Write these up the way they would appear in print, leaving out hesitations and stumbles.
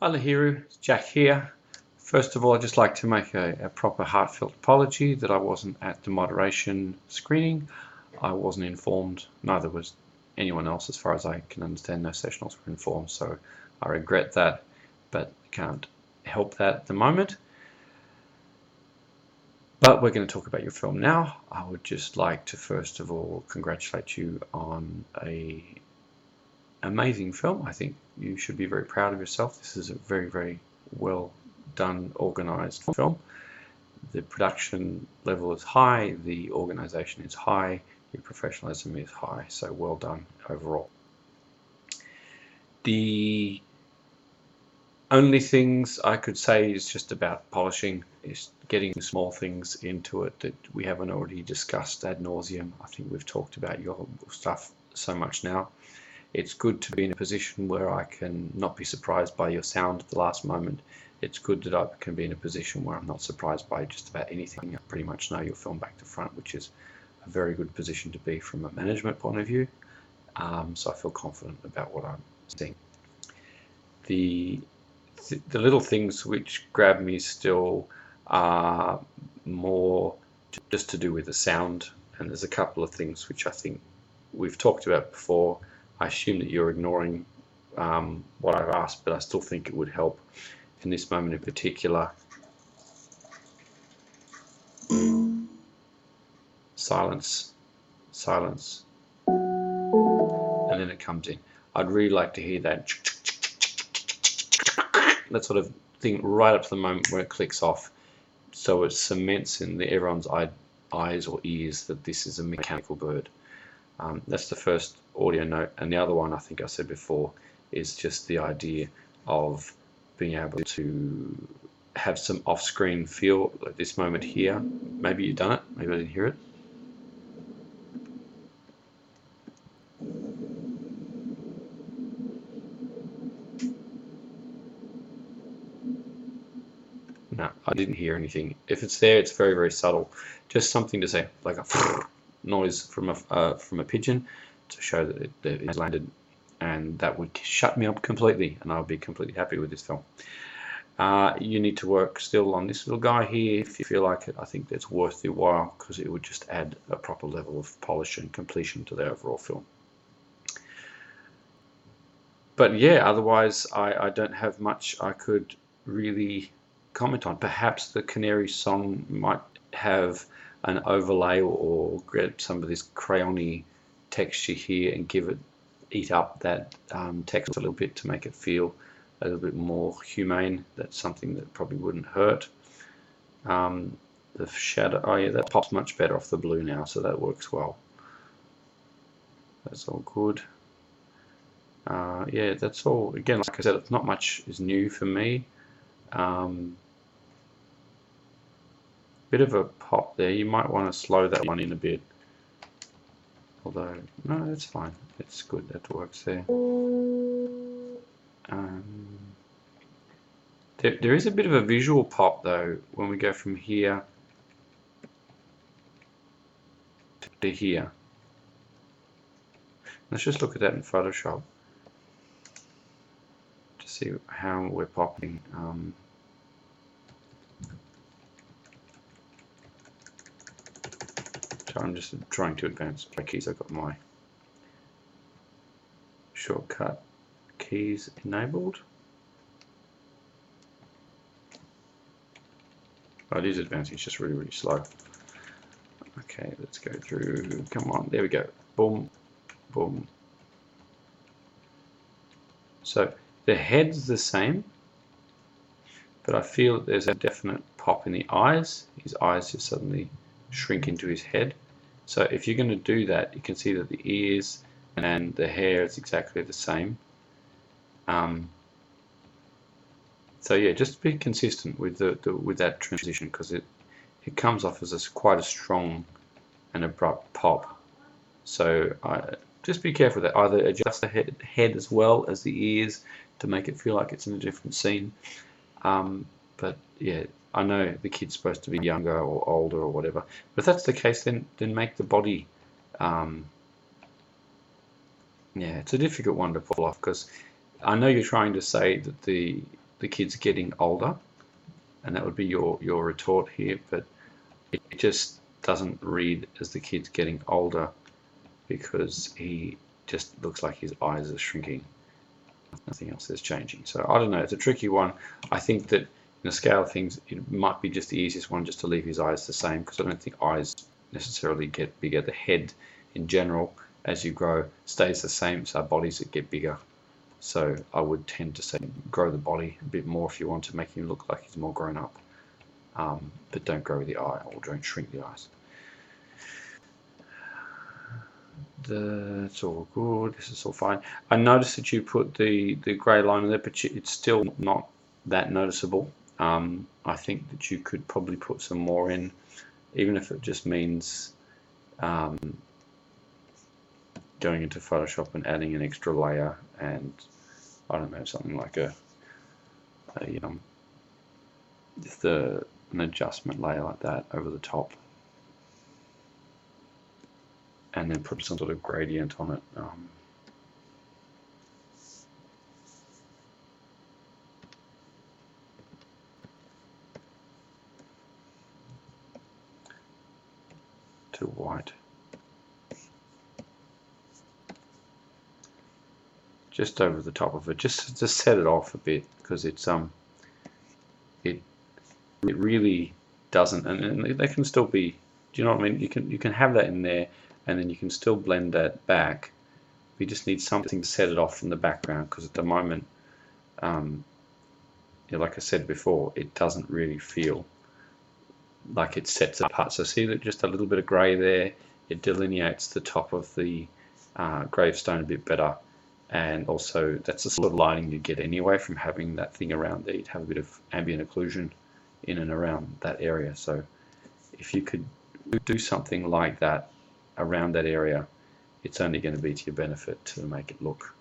Hi Lahiru, it's Jack here. First of all, I'd just like to make a proper heartfelt apology that I wasn't at the moderation screening. I wasn't informed, neither was anyone else as far as I can understand. No sessionals were informed, so I regret that, but can't help that at the moment. But we're going to talk about your film now. I would just like to first of all congratulate you on an amazing film. I think you should be very proud of yourself. This is a very, very well done, organized film. The production level is high, the organization is high, your professionalism is high, so well done overall. The only things I could say is just about polishing, is getting small things into it that we haven't already discussed ad nauseum. I think we've talked about your stuff so much now. It's good to be in a position where I can not be surprised by your sound at the last moment. It's good that I can be in a position where I'm not surprised by just about anything. I pretty much know your film back to front, which is a very good position to be from a management point of view. So I feel confident about what I'm seeing. The little things which grab me still are more just to do with the sound, and there's a couple of things which I think we've talked about before. I assume that you're ignoring what I've asked, but I still think it would help in this moment in particular. Silence, silence, and then it comes in. I'd really like to hear that sort of thing right up to the moment where it clicks off, so it cements in everyone's eyes or ears that this is a mechanical bird. That's the first audio note, and the other one, I think I said before, is just the idea of being able to have some off-screen feel, like this moment here. Maybe you've done it, maybe I didn't hear it. No, I didn't hear anything. If it's there, it's very, very subtle. Just something to say, like a noise from a pigeon to show that it has landed, and that would shut me up completely, and I'll be completely happy with this film. You need to work still on this little guy here if you feel like it. I think that's worth your while because it would just add a proper level of polish and completion to the overall film. But yeah, otherwise I don't have much I could really comment on. Perhaps the Canary song might have an overlay or get some of this crayony texture here and eat up that text a little bit to make it feel a little bit more humane. That's something that probably wouldn't hurt. The shadow, oh yeah, that pops much better off the blue now, so that works well. That's all good. Yeah, that's all. Again, like I said, not much is new for me. Bit of a pop there. You might want to slow that one in a bit. Although, no, that's fine. It's good. That works there. There is a bit of a visual pop, though, when we go from here to here. Let's just look at that in Photoshop to see how we're popping. So I'm just trying to advance my keys. I've got my shortcut keys enabled. Oh, it is advancing, it's just really, really slow. Okay, let's go through. Come on, there we go. Boom, boom. So the head's the same, but I feel that there's a definite pop in the eyes. His eyes just suddenly shrink into his head. So if you're going to do that, you can see that the ears and the hair is exactly the same. So yeah, just be consistent with with that transition, because it comes off as quite a strong and abrupt pop. So just be careful that either adjust the head as well as the ears to make it feel like it's in a different scene. But yeah, I know the kid's supposed to be younger or older or whatever, but if that's the case, then make the body. Yeah, it's a difficult one to pull off, because I know you're trying to say that the the kid's getting older, and that would be your retort here, but it just doesn't read as the kid's getting older because he just looks like his eyes are shrinking. Nothing else is changing. So I don't know, it's a tricky one. I think that in the scale of things, it might be just the easiest one just to leave his eyes the same, because I don't think eyes necessarily get bigger. The head in general, as you grow, stays the same, so our bodies that get bigger. So I would tend to say grow the body a bit more if you want to make him look like he's more grown up. But don't grow the eye, or don't shrink the eyes. That's all good. This is all fine. I noticed that you put the grey line in there, but it's still not that noticeable. I think that you could probably put some more in, even if it just means going into Photoshop and adding an extra layer, and I don't know, something like just an adjustment layer like that over the top, and then put some sort of gradient on it. To white. Just over the top of it, just to set it off a bit, because it's it really doesn't, and they can still be, do you know what I mean? You can have that in there, and then you can still blend that back. We just need something to set it off from the background, because at the moment, like I said before, it doesn't really feel like it sets it apart. So see that just a little bit of grey there, it delineates the top of the gravestone a bit better, and also that's the sort of lighting you get anyway from having that thing around there. You'd have a bit of ambient occlusion in and around that area. So if you could do something like that around that area, it's only going to be to your benefit to make it look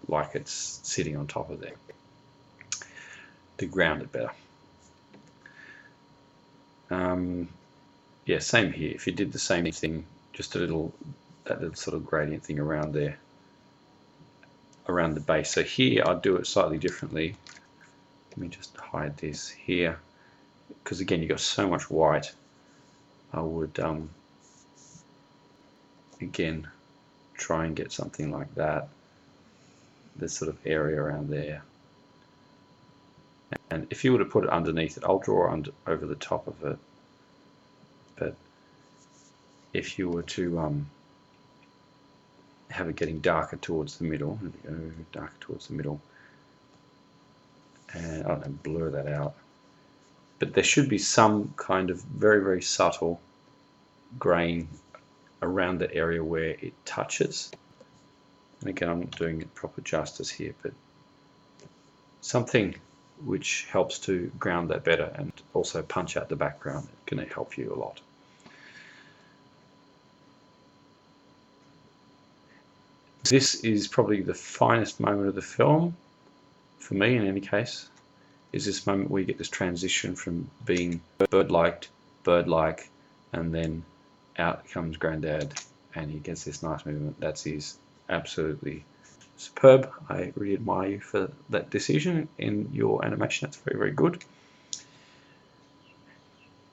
like it's sitting on top of there, to ground it better. Yeah, same here. If you did the same thing, just that little sort of gradient thing around there, around the base. So here I'd do it slightly differently. Let me just hide this here, because again you've got so much white. I would again try and get something like that, this sort of area around there. And if you were to put it underneath it, I'll draw over the top of it. But if you were to have it getting darker towards the middle, there we go, darker towards the middle, and I don't know, blur that out. But there should be some kind of very, very subtle grain around the area where it touches. And again, I'm not doing it proper justice here, but something which helps to ground that better and also punch out the background. It's going to help you a lot. This is probably the finest moment of the film, for me in any case, is this moment where you get this transition from being bird-like, and then out comes Grandad, and he gets this nice movement. That's absolutely superb. I really admire you for that decision in your animation. That's very, very good.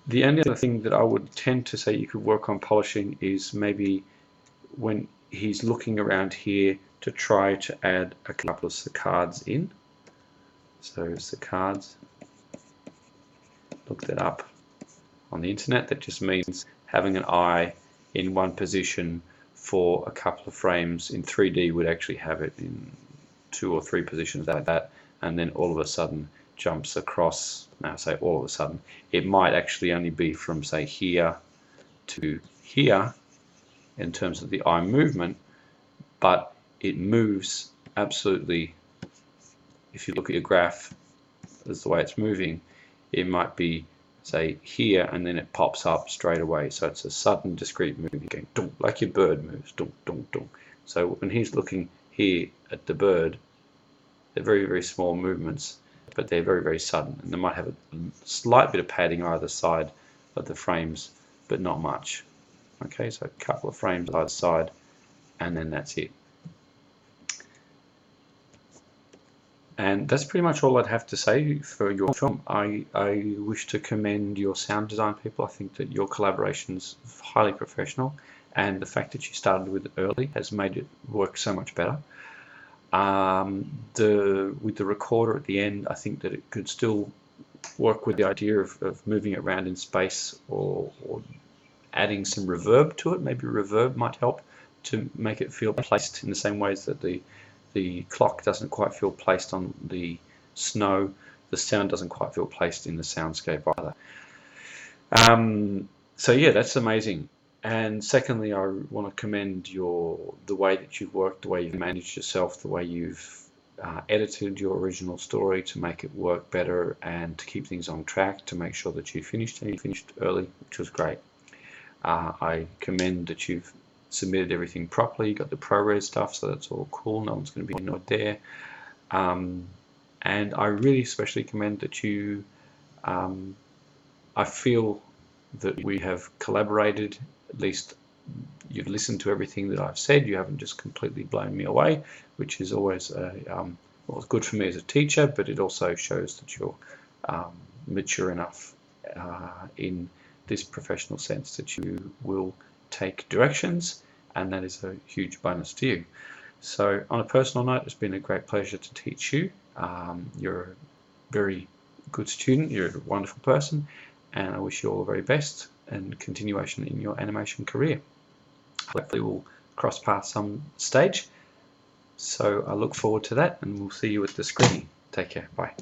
The only other thing that I would tend to say you could work on polishing is maybe when he's looking around here to try to add a couple of saccades in. So saccades, look that up on the internet. That just means having an eye in one position for a couple of frames. In 3D would actually have it in 2 or 3 positions like that, and then all of a sudden jumps across. Now I say all of a sudden, it might actually only be from say here to here in terms of the eye movement, but it moves absolutely. If you look at your graph as the way it's moving, it might be say here and then it pops up straight away. So it's a sudden discrete movement, going dunk, like your bird moves, dunk, dunk, dunk. So when he's looking here at the bird, they're very, very small movements, but they're very, very sudden, and they might have a slight bit of padding either side of the frames, but not much. Okay, so a couple of frames either side, and then that's it. And that's pretty much all I'd have to say for your film. I wish to commend your sound design people. I think that your collaboration's highly professional, and the fact that you started with it early has made it work so much better. With the recorder at the end, I think that it could still work with the idea of moving it around in space, or adding some reverb to it. Maybe reverb might help to make it feel placed in the same ways that the clock doesn't quite feel placed on the snow. The sound doesn't quite feel placed in the soundscape either. So yeah, that's amazing. And secondly, I want to commend the way that you've worked, the way you've managed yourself, the way you've edited your original story to make it work better and to keep things on track, to make sure that you finished, and you finished early, which was great. I commend that you've submitted everything properly, you got the ProRes stuff, so that's all cool, no one's going to be annoyed there. And I really especially commend that I feel that we have collaborated. At least you've listened to everything that I've said. You haven't just completely blown me away, which is always well, good for me as a teacher, but it also shows that you're mature enough in this professional sense that you will take directions, and that is a huge bonus to you. So on a personal note, it's been a great pleasure to teach you. You're a very good student, you're a wonderful person, and I wish you all the very best and continuation in your animation career. Hopefully we'll cross paths some stage. So I look forward to that, and we'll see you at the screening. Take care. Bye.